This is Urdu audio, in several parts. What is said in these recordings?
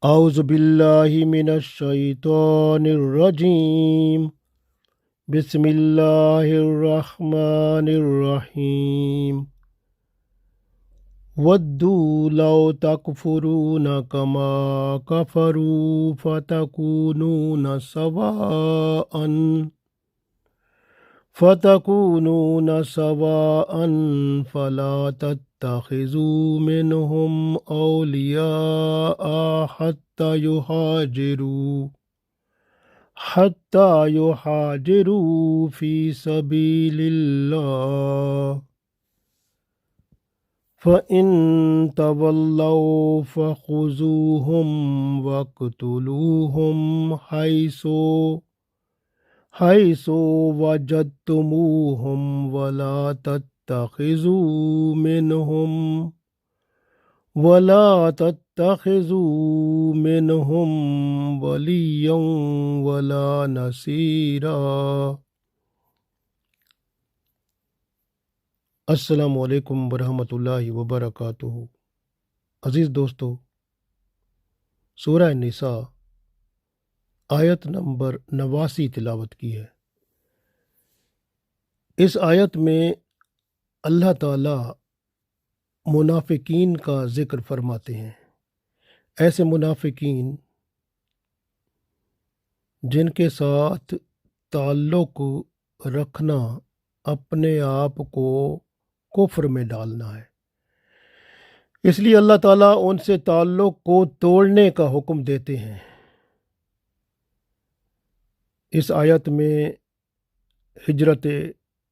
اعوذ باللہ من الشیطان الرجیم بسم اللہ الرحمن الرحیم ودوا لو تکفرون کما کفروا فتکونون سواء فلا تتخذوا منهم اولیاء حتى يهاجروا في سبيل الله فإن تولوا فخذوهم واقتلوهم حيث وجدتموهم ولا تتخذوا منهم وليا ولا نصيرا۔ السلام علیکم ورحمۃ اللہ وبرکاتہ۔ عزیز دوستو، سورہ نساء آیت نمبر 89 تلاوت کی ہے۔ اس آیت میں اللہ تعالی منافقین کا ذکر فرماتے ہیں، ایسے منافقین جن کے ساتھ تعلق رکھنا اپنے آپ کو کفر میں ڈالنا ہے، اس لیے اللہ تعالیٰ ان سے تعلق کو توڑنے کا حکم دیتے ہیں۔ اس آیت میں ہجرت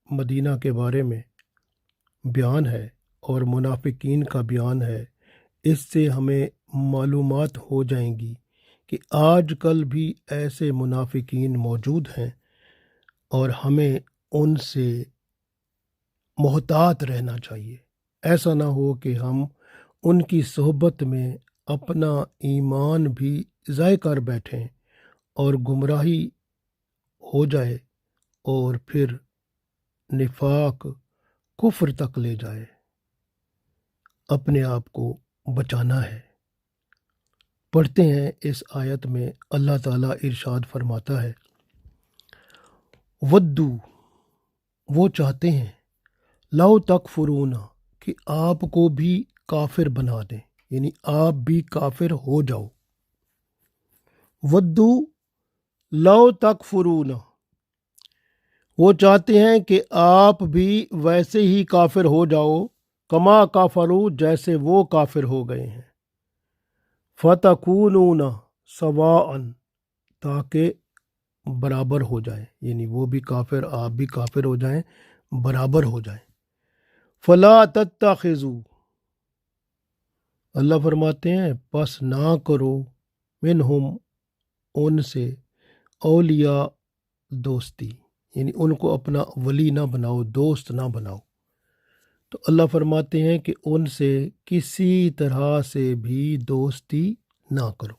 مدینہ کے بارے میں بیان ہے اور منافقین کا بیان ہے۔ اس سے ہمیں معلومات ہو جائیں گی کہ آج کل بھی ایسے منافقین موجود ہیں اور ہمیں ان سے محتاط رہنا چاہیے۔ ایسا نہ ہو کہ ہم ان کی صحبت میں اپنا ایمان بھی ضائع کر بیٹھیں اور گمراہی ہو جائے اور پھر نفاق کفر تک لے جائے۔ اپنے آپ کو بچانا ہے۔ پڑھتے ہیں اس آیت میں اللہ تعالیٰ ارشاد فرماتا ہے، ودو، وہ چاہتے ہیں، لو تکفرون، کہ آپ کو بھی کافر بنا دیں، یعنی آپ بھی کافر ہو جاؤ۔ ودو لو تکفرون، وہ چاہتے ہیں کہ آپ بھی ویسے ہی کافر ہو جاؤ، کما کافروا، جیسے وہ کافر ہو گئے ہیں، فتکونون سواء، تاکہ برابر ہو جائیں، یعنی وہ بھی کافر آپ بھی کافر ہو جائیں، برابر ہو جائیں۔ فلا تتخذوا، اللہ فرماتے ہیں پس نہ کرو، منہم، ان سے، اولیاء، دوستی، یعنی ان کو اپنا ولی نہ بناؤ، دوست نہ بناؤ۔ تو اللہ فرماتے ہیں کہ ان سے کسی طرح سے بھی دوستی نہ کرو،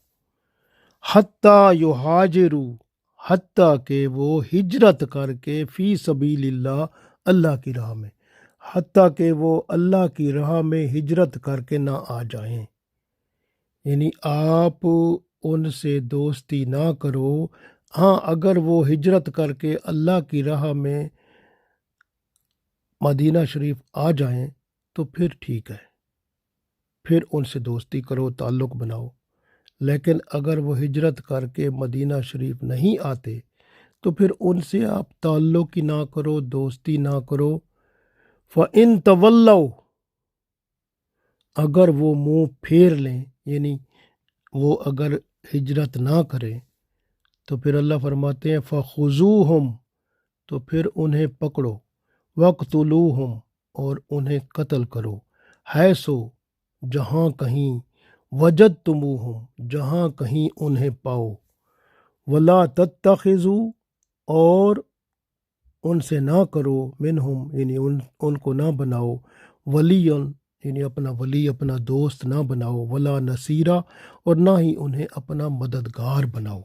حتیٰ یہاجروا، حتیٰ کہ وہ ہجرت کر کے، فی سبیل اللہ، اللہ کی راہ میں، حتیٰ کہ وہ اللہ کی راہ میں ہجرت کر کے نہ آ جائیں، یعنی آپ ان سے دوستی نہ کرو۔ ہاں، اگر وہ ہجرت کر کے اللہ کی راہ میں مدینہ شریف آ جائیں تو پھر ٹھیک ہے، پھر ان سے دوستی کرو، تعلق بناؤ۔ لیکن اگر وہ ہجرت کر کے مدینہ شریف نہیں آتے تو پھر ان سے آپ تعلق ہی نہ کرو، دوستی نہ کرو۔ فَإِن تَوَلَّوْا، اگر وہ منہ پھیر لیں، یعنی وہ اگر ہجرت نہ کریں، تو پھر اللہ فرماتے ہیں فَخُذُوهُمْ، تو پھر انہیں پکڑو، وَاقْتُلُوهُمْ، اور انہیں قتل کرو، حیث، جہاں کہیں، وجدتموہم، جہاں کہیں انہیں پاؤ، ولا تتخذوا، اور ان سے نہ کرو، منہم، یعنی ان کو نہ بناؤ، ولیًا، یعنی اپنا ولی، اپنا دوست نہ بناؤ، ولا نصیرا، اور نہ ہی انہیں اپنا مددگار بناؤ،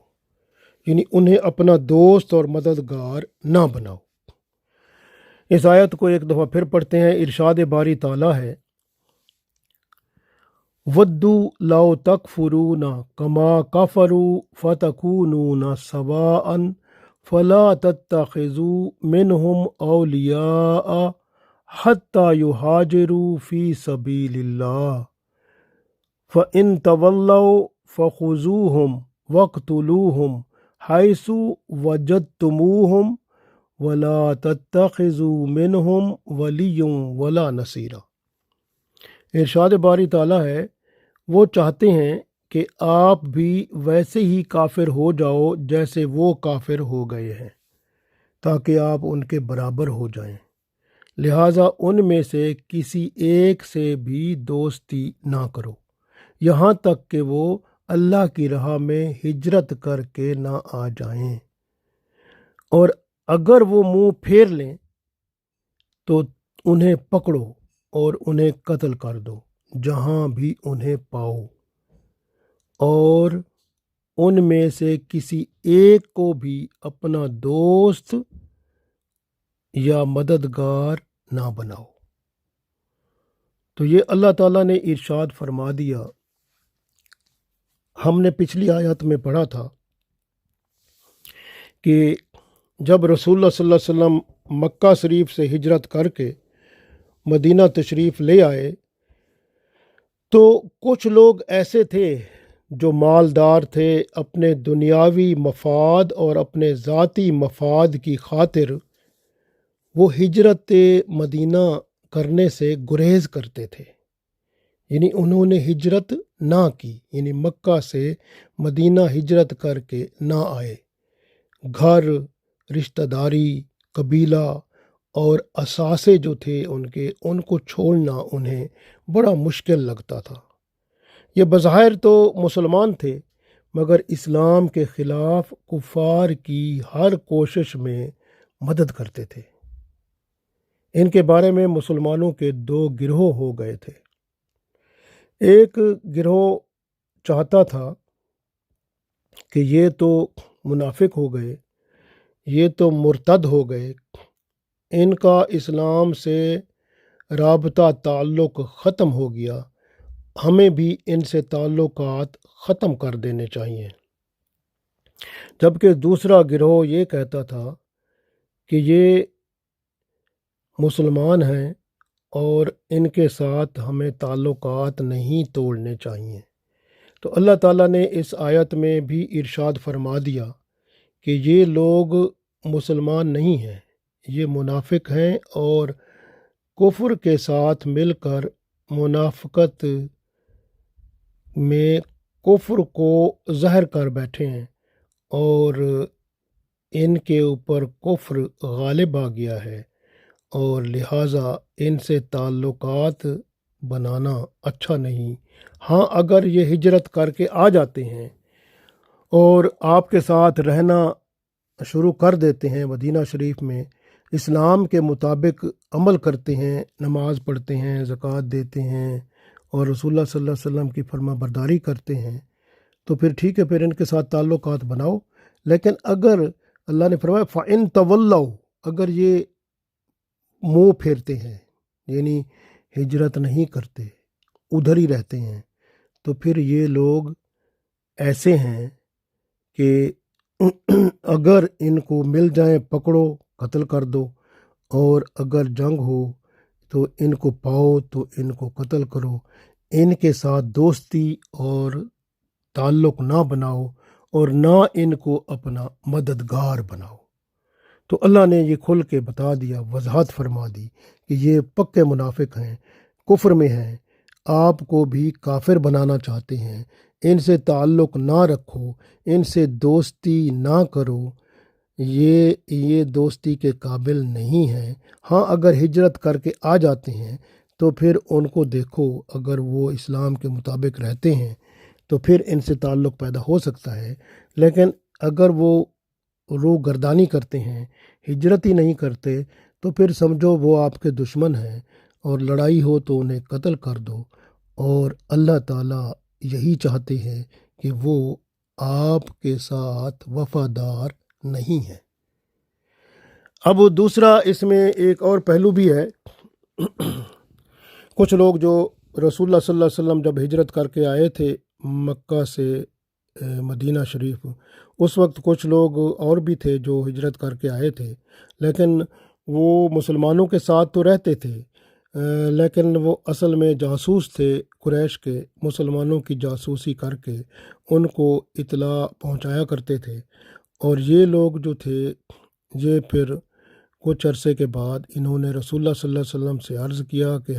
یعنی انہیں اپنا دوست اور مددگار نہ بناؤ۔ اس آیت کو ایک دفعہ پھر پڑھتے ہیں۔ ارشاد باری تعالیٰ ہے، ودو لو تکفرون کما کفروا فتکونون سواء فلا تتخذوا منهم اولیاء حتی یہاجروا فی سبیل اللہ فإن تولوا فخذوهم واقتلوهم حيث وجدتموهم ولا تتخذوا منهم وليا ولا نصيرا۔ ارشاد باری تعالیٰ ہے، وہ چاہتے ہیں کہ آپ بھی ویسے ہی کافر ہو جاؤ جیسے وہ کافر ہو گئے ہیں، تاکہ آپ ان کے برابر ہو جائیں، لہٰذا ان میں سے کسی ایک سے بھی دوستی نہ کرو یہاں تک کہ وہ اللہ کی راہ میں ہجرت کر کے نہ آ جائیں، اور اگر وہ منہ پھیر لیں تو انہیں پکڑو اور انہیں قتل کر دو جہاں بھی انہیں پاؤ، اور ان میں سے کسی ایک کو بھی اپنا دوست یا مددگار نہ بناؤ۔ تو یہ اللہ تعالیٰ نے ارشاد فرما دیا۔ ہم نے پچھلی آیت میں پڑھا تھا کہ جب رسول اللہ صلی اللہ علیہ وسلم مکہ شریف سے ہجرت کر کے مدینہ تشریف لے آئے تو کچھ لوگ ایسے تھے جو مالدار تھے، اپنے دنیاوی مفاد اور اپنے ذاتی مفاد کی خاطر وہ ہجرت مدینہ کرنے سے گریز کرتے تھے، یعنی انہوں نے ہجرت نہ کی، یعنی مکہ سے مدینہ ہجرت کر کے نہ آئے۔ گھر، رشتہ داری، قبیلہ اور اثاثے جو تھے ان کو چھوڑنا انہیں بڑا مشکل لگتا تھا۔ یہ بظاہر تو مسلمان تھے مگر اسلام کے خلاف کفار کی ہر کوشش میں مدد کرتے تھے۔ ان کے بارے میں مسلمانوں کے دو گروہ ہو گئے تھے۔ ایک گروہ چاہتا تھا کہ یہ تو منافق ہو گئے، یہ تو مرتد ہو گئے، ان کا اسلام سے رابطہ تعلق ختم ہو گیا، ہمیں بھی ان سے تعلقات ختم کر دینے چاہیے۔ جبکہ دوسرا گروہ یہ کہتا تھا کہ یہ مسلمان ہیں اور ان کے ساتھ ہمیں تعلقات نہیں توڑنے چاہیے۔ تو اللہ تعالیٰ نے اس آیت میں بھی ارشاد فرما دیا کہ یہ لوگ مسلمان نہیں ہیں، یہ منافق ہیں اور کفر کے ساتھ مل کر منافقت میں کفر کو ظاہر کر بیٹھے ہیں اور ان کے اوپر کفر غالب آ گیا ہے، اور لہٰذا ان سے تعلقات بنانا اچھا نہیں۔ ہاں اگر یہ ہجرت کر کے آ جاتے ہیں اور آپ کے ساتھ رہنا شروع کر دیتے ہیں، مدینہ شریف میں اسلام کے مطابق عمل کرتے ہیں، نماز پڑھتے ہیں، زکوٰۃ دیتے ہیں اور رسول اللہ صلی اللہ علیہ وسلم کی فرما برداری کرتے ہیں، تو پھر ٹھیک ہے، پھر ان کے ساتھ تعلقات بناؤ۔ لیکن اگر اللہ نے فرمایا فَإِن تَوَلَّوْا، اگر یہ منہ پھیرتے ہیں یعنی ہجرت نہیں کرتے، ادھر ہی رہتے ہیں، تو پھر یہ لوگ ایسے ہیں کہ اگر ان کو مل جائیں پکڑو، قتل کر دو، اور اگر جنگ ہو تو ان کو پاؤ تو ان کو قتل کرو، ان کے ساتھ دوستی اور تعلق نہ بناؤ اور نہ ان کو اپنا مددگار بناؤ۔ تو اللہ نے یہ کھل کے بتا دیا، وضاحت فرما دی کہ یہ پکے منافق ہیں، کفر میں ہیں، آپ کو بھی کافر بنانا چاہتے ہیں، ان سے تعلق نہ رکھو، ان سے دوستی نہ کرو، یہ دوستی کے قابل نہیں ہیں۔ ہاں اگر ہجرت کر کے آ جاتے ہیں تو پھر ان کو دیکھو، اگر وہ اسلام کے مطابق رہتے ہیں تو پھر ان سے تعلق پیدا ہو سکتا ہے، لیکن اگر وہ روح گردانی کرتے ہیں، ہجرت ہی نہیں کرتے، تو پھر سمجھو وہ آپ کے دشمن ہیں، اور لڑائی ہو تو انہیں قتل کر دو، اور اللہ تعالیٰ یہی چاہتے ہیں کہ وہ آپ کے ساتھ وفادار نہیں ہے۔ اب دوسرا اس میں ایک اور پہلو بھی ہے، کچھ لوگ جو رسول اللہ صلی اللہ علیہ وسلم جب ہجرت کر کے آئے تھے مکہ سے مدینہ شریف، اس وقت کچھ لوگ اور بھی تھے جو ہجرت کر کے آئے تھے، لیکن وہ مسلمانوں کے ساتھ تو رہتے تھے، لیکن وہ اصل میں جاسوس تھے قریش کے، مسلمانوں کی جاسوسی کر کے ان کو اطلاع پہنچایا کرتے تھے۔ اور یہ لوگ جو تھے یہ پھر کچھ عرصے کے بعد انہوں نے رسول اللہ صلی اللہ علیہ وسلم سے عرض کیا کہ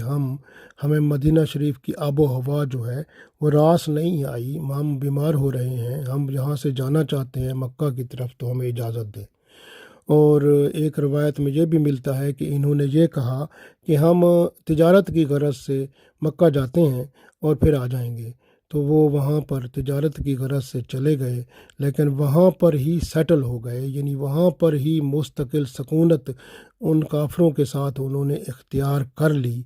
ہمیں مدینہ شریف کی آب و ہوا جو ہے وہ راس نہیں آئی، ہم بیمار ہو رہے ہیں، ہم یہاں سے جانا چاہتے ہیں مکہ کی طرف، تو ہمیں اجازت دیں۔ اور ایک روایت میں یہ بھی ملتا ہے کہ انہوں نے یہ کہا کہ ہم تجارت کی غرض سے مکہ جاتے ہیں اور پھر آ جائیں گے، تو وہ وہاں پر تجارت کی غرض سے چلے گئے، لیکن وہاں پر ہی سیٹل ہو گئے، یعنی وہاں پر ہی مستقل سکونت ان کافروں کے ساتھ انہوں نے اختیار کر لی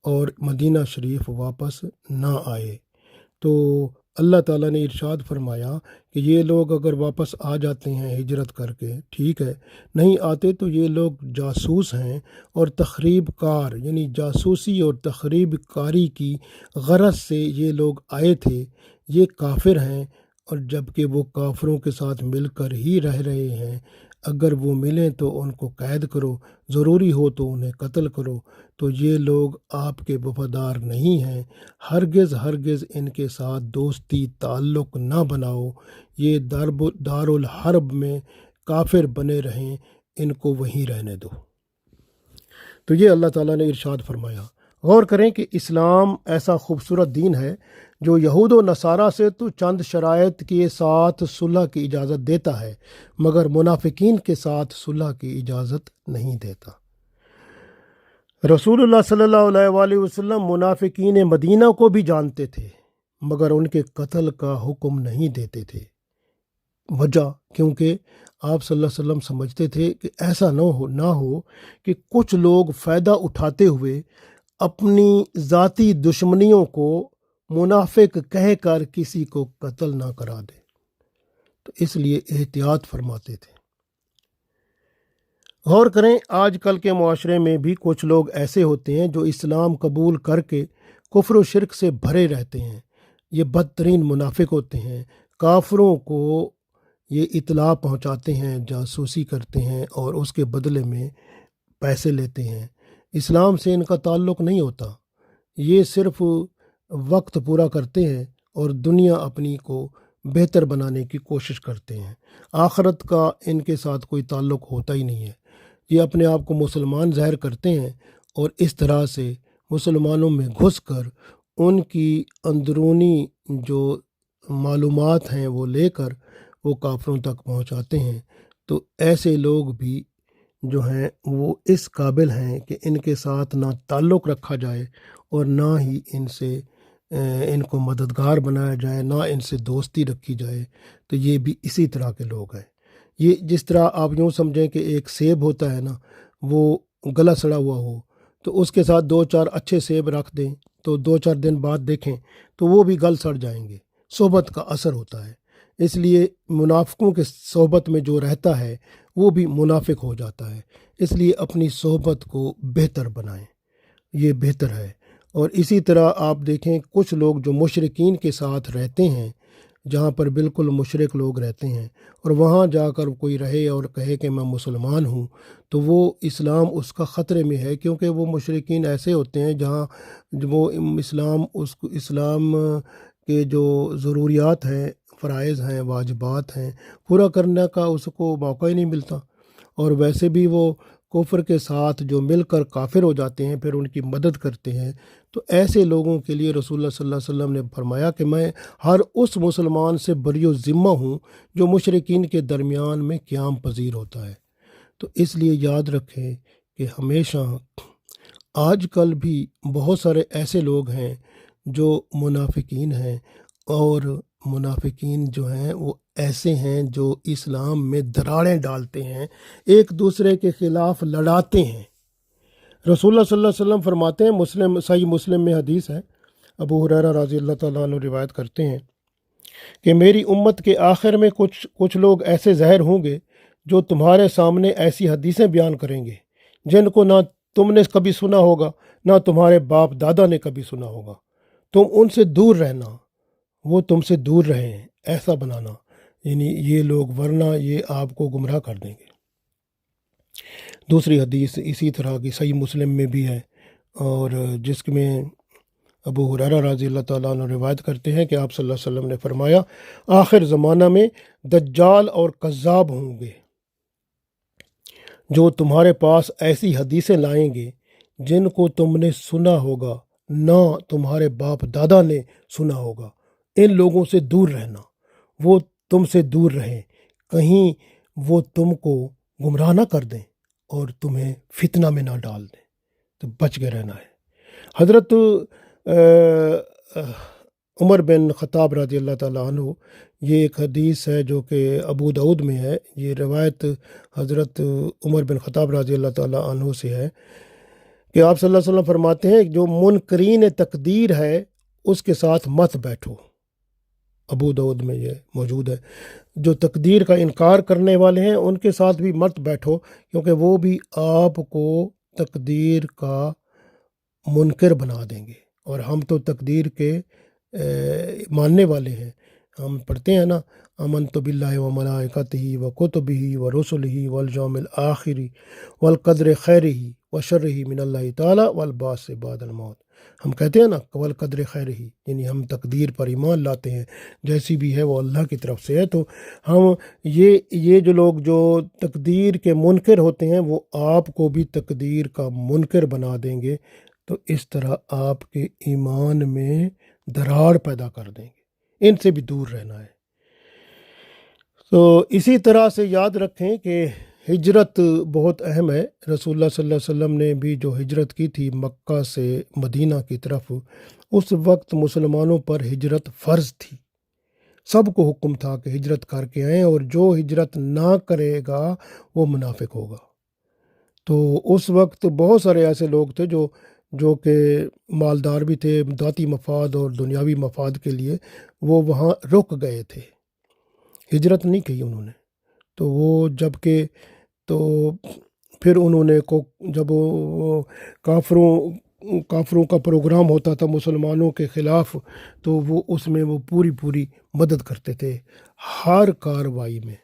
اور مدینہ شریف واپس نہ آئے۔ تو اللہ تعالیٰ نے ارشاد فرمایا کہ یہ لوگ اگر واپس آ جاتے ہیں ہجرت کر کے ٹھیک ہے، نہیں آتے تو یہ لوگ جاسوس ہیں اور تخریب کار، یعنی جاسوسی اور تخریب کاری کی غرض سے یہ لوگ آئے تھے، یہ کافر ہیں، اور جب کہ وہ کافروں کے ساتھ مل کر ہی رہ رہے ہیں، اگر وہ ملیں تو ان کو قید کرو، ضروری ہو تو انہیں قتل کرو، تو یہ لوگ آپ کے وفادار نہیں ہیں، ہرگز ان کے ساتھ دوستی تعلق نہ بناؤ، یہ دار الحرب میں کافر بنے رہیں، ان کو وہیں رہنے دو۔ تو یہ اللہ تعالیٰ نے ارشاد فرمایا۔ غور کریں کہ اسلام ایسا خوبصورت دین ہے جو یہود و نصارہ سے تو چند شرائط کے ساتھ صلح کی اجازت دیتا ہے، مگر منافقین کے ساتھ صلح کی اجازت نہیں دیتا۔ رسول اللہ صلی اللہ علیہ وآلہ وسلم منافقین مدینہ کو بھی جانتے تھے، مگر ان کے قتل کا حکم نہیں دیتے تھے۔ وجہ کیونکہ آپ صلی اللہ علیہ وسلم سمجھتے تھے کہ ایسا نہ ہو کہ کچھ لوگ فائدہ اٹھاتے ہوئے اپنی ذاتی دشمنیوں کو منافق کہہ کر کسی کو قتل نہ کرا دے، تو اس لیے احتیاط فرماتے تھے۔ غور کریں، آج کل کے معاشرے میں بھی کچھ لوگ ایسے ہوتے ہیں جو اسلام قبول کر کے کفر و شرک سے بھرے رہتے ہیں، یہ بدترین منافق ہوتے ہیں، کافروں کو یہ اطلاع پہنچاتے ہیں، جاسوسی کرتے ہیں اور اس کے بدلے میں پیسے لیتے ہیں۔ اسلام سے ان کا تعلق نہیں ہوتا، یہ صرف وقت پورا کرتے ہیں اور دنیا اپنی کو بہتر بنانے کی کوشش کرتے ہیں، آخرت کا ان کے ساتھ کوئی تعلق ہوتا ہی نہیں ہے۔ یہ اپنے آپ کو مسلمان ظاہر کرتے ہیں اور اس طرح سے مسلمانوں میں گھس کر ان کی اندرونی جو معلومات ہیں وہ لے کر وہ کافروں تک پہنچاتے ہیں۔ تو ایسے لوگ بھی جو ہیں وہ اس قابل ہیں کہ ان کے ساتھ نہ تعلق رکھا جائے اور نہ ہی ان کو مددگار بنایا جائے، نہ ان سے دوستی رکھی جائے۔ تو یہ بھی اسی طرح کے لوگ ہیں۔ یہ جس طرح آپ یوں سمجھیں کہ ایک سیب ہوتا ہے نا، وہ گلا سڑا ہوا ہو تو اس کے ساتھ 2-4 اچھے سیب رکھ دیں تو 2-4 دن بعد دیکھیں تو وہ بھی گل سڑ جائیں گے۔ صحبت کا اثر ہوتا ہے، اس لیے منافقوں کے صحبت میں جو رہتا ہے وہ بھی منافق ہو جاتا ہے، اس لیے اپنی صحبت کو بہتر بنائیں، یہ بہتر ہے۔ اور اسی طرح آپ دیکھیں کچھ لوگ جو مشرکین کے ساتھ رہتے ہیں، جہاں پر بالکل مشرک لوگ رہتے ہیں، اور وہاں جا کر کوئی رہے اور کہے کہ میں مسلمان ہوں، تو وہ اسلام اس کا خطرے میں ہے، کیونکہ وہ مشرکین ایسے ہوتے ہیں جہاں وہ اسلام کے جو ضروریات ہیں، فرائض ہیں، واجبات ہیں، پورا کرنے کا اس کو موقع ہی نہیں ملتا، اور ویسے بھی وہ کفر کے ساتھ جو مل کر کافر ہو جاتے ہیں پھر ان کی مدد کرتے ہیں۔ تو ایسے لوگوں کے لیے رسول اللہ صلی اللہ علیہ وسلم نے فرمایا کہ میں ہر اس مسلمان سے بری و ذمہ ہوں جو مشرکین کے درمیان میں قیام پذیر ہوتا ہے۔ تو اس لیے یاد رکھیں کہ ہمیشہ آج کل بھی بہت سارے ایسے لوگ ہیں جو منافقین ہیں، اور منافقین جو ہیں وہ ایسے ہیں جو اسلام میں دراڑیں ڈالتے ہیں، ایک دوسرے کے خلاف لڑاتے ہیں۔ رسول اللہ صلی اللہ علیہ وسلم فرماتے ہیں، صحیح مسلم میں حدیث ہے، ابو ہریرہ رضی اللہ تعالیٰ عنہ روایت کرتے ہیں کہ میری امت کے آخر میں کچھ لوگ ایسے ظاہر ہوں گے جو تمہارے سامنے ایسی حدیثیں بیان کریں گے جن کو نہ تم نے کبھی سنا ہوگا، نہ تمہارے باپ دادا نے کبھی سنا ہوگا، تم ان سے دور رہنا، وہ تم سے دور رہیں، ایسا بنانا، یعنی یہ لوگ ورنہ یہ آپ کو گمراہ کر دیں گے۔ دوسری حدیث اسی طرح کی صحیح مسلم میں بھی ہے، اور جس میں ابو ہریرہ رضی اللہ تعالیٰ عنہ روایت کرتے ہیں کہ آپ صلی اللہ علیہ وسلم نے فرمایا، آخر زمانہ میں دجال اور کذاب ہوں گے جو تمہارے پاس ایسی حدیثیں لائیں گے جن کو تم نے سنا ہوگا نہ تمہارے باپ دادا نے سنا ہوگا۔ ان لوگوں سے دور رہنا، وہ تم سے دور رہیں، کہیں وہ تم کو گمراہ نہ کر دیں اور تمہیں فتنہ میں نہ ڈال دیں، تو بچ کے رہنا ہے۔ حضرت عمر بن خطاب رضی اللہ تعالیٰ عنہ، یہ ایک حدیث ہے جو کہ ابو داؤد میں ہے، یہ روایت حضرت عمر بن خطاب رضی اللہ تعالیٰ عنہ سے ہے کہ آپ صلی اللہ علیہ وسلم فرماتے ہیں جو منکرین تقدیر ہے اس کے ساتھ مت بیٹھو۔ ابو داؤد میں یہ موجود ہے، جو تقدیر کا انکار کرنے والے ہیں ان کے ساتھ بھی مت بیٹھو، کیونکہ وہ بھی آپ کو تقدیر کا منکر بنا دیں گے، اور ہم تو تقدیر کے ماننے والے ہیں۔ ہم پڑھتے ہیں نا، آمنت باللہ و ملائکتہ و کتبہ و رسلہ والیوم الآخر والقدر خیرہ و شرہ من اللہ تعالیٰ والبعث بعد الموت۔ ہم کہتے ہیں نا والقدر خیرہ، یعنی ہم تقدیر پر ایمان لاتے ہیں، جیسی بھی ہے وہ اللہ کی طرف سے ہے۔ تو ہم یہ جو لوگ جو تقدیر کے منکر ہوتے ہیں وہ آپ کو بھی تقدیر کا منکر بنا دیں گے، تو اس طرح آپ کے ایمان میں دراڑ پیدا کر دیں گے۔ ان سے بھی دور رہنا ہے۔ تو اسی طرح سے یاد رکھیں کہ ہجرت بہت اہم ہے۔ رسول اللہ صلی اللہ علیہ وسلم نے بھی جو ہجرت کی تھی مکہ سے مدینہ کی طرف، اس وقت مسلمانوں پر ہجرت فرض تھی، سب کو حکم تھا کہ ہجرت کر کے آئیں، اور جو ہجرت نہ کرے گا وہ منافق ہوگا۔ تو اس وقت بہت سارے ایسے لوگ تھے جو کہ مالدار بھی تھے، ذاتی مفاد اور دنیاوی مفاد کے لیے وہ وہاں رک گئے تھے، ہجرت نہیں کی انہوں نے۔ تو وہ تو پھر انہوں نے جب کافروں کا پروگرام ہوتا تھا مسلمانوں کے خلاف، تو وہ اس میں وہ پوری مدد کرتے تھے ہر کاروائی میں،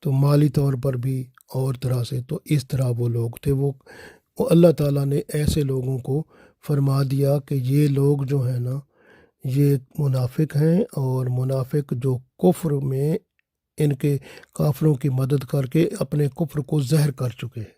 تو مالی طور پر بھی اور طرح سے۔ تو اس طرح وہ لوگ تھے، وہ اللہ تعالیٰ نے ایسے لوگوں کو فرما دیا کہ یہ لوگ جو ہیں نا یہ منافق ہیں، اور منافق جو کفر میں ان کے کافروں کی مدد کر کے اپنے کفر کو زہر کر چکے ہیں،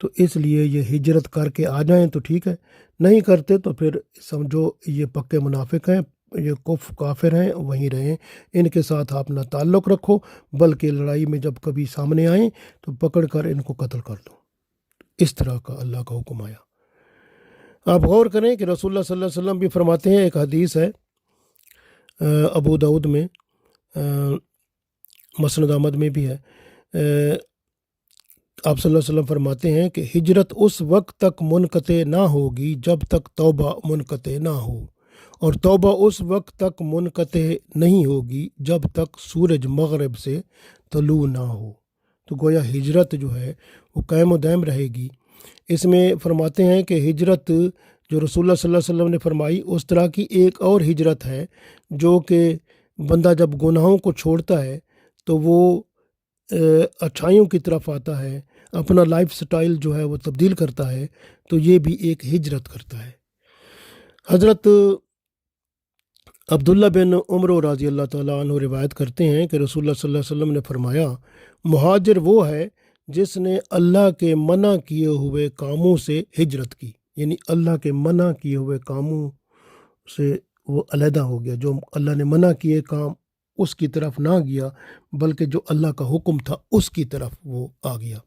تو اس لیے یہ ہجرت کر کے آ جائیں تو ٹھیک ہے، نہیں کرتے تو پھر سمجھو یہ پکے منافق ہیں، یہ کافر ہیں، وہیں رہیں، ان کے ساتھ آپ نہ تعلق رکھو، بلکہ لڑائی میں جب کبھی سامنے آئیں تو پکڑ کر ان کو قتل کر دو۔ اس طرح کا اللہ کا حکم آیا۔ آپ غور کریں کہ رسول اللہ صلی اللہ علیہ وسلم بھی فرماتے ہیں، ایک حدیث ہے ابو داؤد میں، مسند احمد میں بھی ہے، آپ صلی اللہ علیہ وسلم فرماتے ہیں کہ ہجرت اس وقت تک منقطع نہ ہوگی جب تک توبہ منقطع نہ ہو، اور توبہ اس وقت تک منقطع نہیں ہوگی جب تک سورج مغرب سے طلوع نہ ہو۔ تو گویا ہجرت جو ہے وہ قائم و دائم رہے گی۔ اس میں فرماتے ہیں کہ ہجرت جو رسول اللہ صلی اللہ علیہ وسلم نے فرمائی، اس طرح کی ایک اور ہجرت ہے جو کہ بندہ جب گناہوں کو چھوڑتا ہے تو وہ اچھائیوں کی طرف آتا ہے، اپنا لائف سٹائل جو ہے وہ تبدیل کرتا ہے، تو یہ بھی ایک ہجرت کرتا ہے۔ حضرت عبداللہ بن عمر رضی اللہ تعالیٰ عنہ روایت کرتے ہیں کہ رسول اللہ صلی اللہ علیہ وسلم نے فرمایا، مہاجر وہ ہے جس نے اللہ کے منع کیے ہوئے کاموں سے ہجرت کی، یعنی اللہ کے منع کیے ہوئے کاموں سے وہ علیحدہ ہو گیا، جو اللہ نے منع کیے کام اس کی طرف نہ گیا، بلکہ جو اللہ کا حکم تھا اس کی طرف وہ آ گیا۔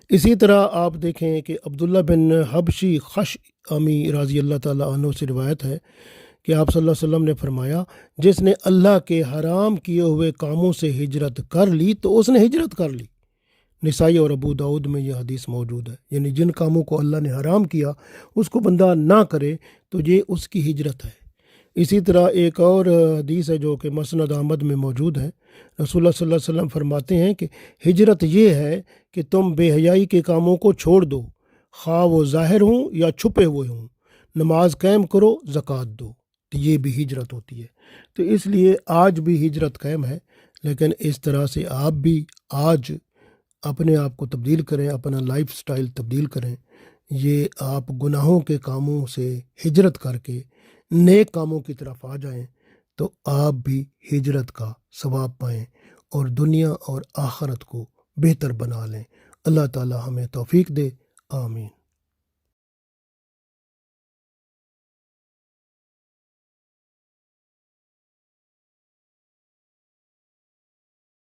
اسی طرح آپ دیکھیں کہ عبداللہ بن حبشی خشعمی رضی اللہ تعالیٰ عنہ سے روایت ہے کہ آپ صلی اللہ علیہ وسلم نے فرمایا، جس نے اللہ کے حرام کیے ہوئے کاموں سے ہجرت کر لی تو اس نے ہجرت کر لی۔ نسائی اور ابو داؤد میں یہ حدیث موجود ہے، یعنی جن کاموں کو اللہ نے حرام کیا اس کو بندہ نہ کرے تو یہ اس کی ہجرت ہے۔ اسی طرح ایک اور حدیث ہے جو کہ مسند احمد میں موجود ہے، رسول اللہ صلی اللہ علیہ وسلم فرماتے ہیں کہ ہجرت یہ ہے کہ تم بے حیائی کے کاموں کو چھوڑ دو، خواہ وہ ظاہر ہوں یا چھپے ہوئے ہوں، نماز قائم کرو، زکوٰۃ دو، تو یہ بھی ہجرت ہوتی ہے۔ تو اس لیے آج بھی ہجرت قائم ہے، لیکن اس طرح سے آپ بھی آج اپنے آپ کو تبدیل کریں، اپنا لائف سٹائل تبدیل کریں۔ یہ آپ گناہوں کے کاموں سے ہجرت کر کے نیک کاموں کی طرف آ جائیں تو آپ بھی ہجرت کا ثواب پائیں اور دنیا اور آخرت کو بہتر بنا لیں۔ اللہ تعالی ہمیں توفیق دے، آمین۔